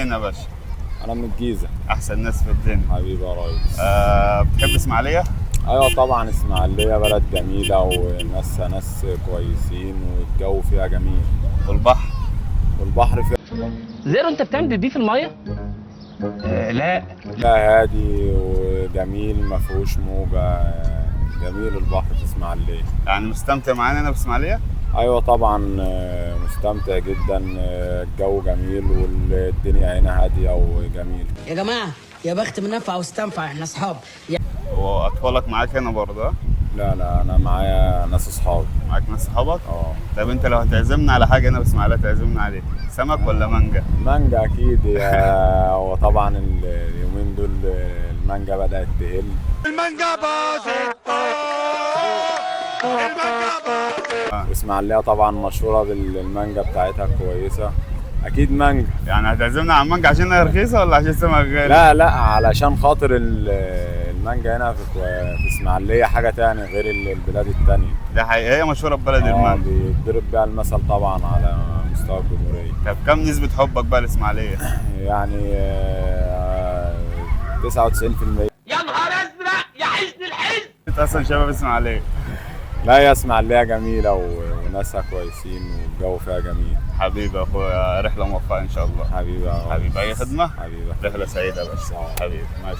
هنا يا باشا. انا من الجيزه. احسن ناس في الدنيا حبيبي يا ريس. بتحب اسماعيليه؟ ايوه طبعا، اسماعيليه بلد جميله وناس كويسين والجو فيها جميل والبحر؟ والبحر زيرو، انت بتعمل بيبي في الميه؟ لا. فيها هادي وجميل، ما فيهوش موجه. جميل البحر في اسماعيليه. يعني مستمتع معانا هنا في اسماعيليه؟ ايوه طبعا، مستمتع جدا. الجو جميل والدنيا هنا هاديه وجميل. يا جماعه يا بخت من نفع واستنفع، احنا اصحاب. واطفالك معاك هنا برضه؟ لا انا معايا ناس اصحابي. معاك ناس صحابك؟ اه. طب انت لو هتعزمنا على حاجه هنا في اسماعيليه تعزمنا عليه سمك ولا مانجا؟ مانجا اكيد. وطبعا اليومين دول المانجا بدات تقل. المانجا باظت. المانجا باظت. واسماعيليه طبعا مشهوره بالمانجا بتاعتها كويسه. اكيد مانجا. يعني هتعزمنا على المانجا عشانها رخيصه ولا عشان سمك غالي؟ لا علشان خاطر المانجا هنا في اسماعيليه حاجه تاني غير البلاد التانيه. ده حقيقة هي مشهوره ببلد المانجا. بيتضرب بيها المثل طبعا على مستوى الجمهوريه. طب كم نسبه حبك بقى لاسماعيليه؟ يعني 99%. يا نهار ازرق يا حزن الحزن. انت اصلا شباب اسماعيليه. لا يا اسماعيليه جميله وناسها كويسين والجو فيها جميل. حبيبي يا اخويا، رحله موفقه ان شاء الله. حبيبي حبيبي اي خدمه. حبيبي. رحله سعيده بس. حبيبي ماشي.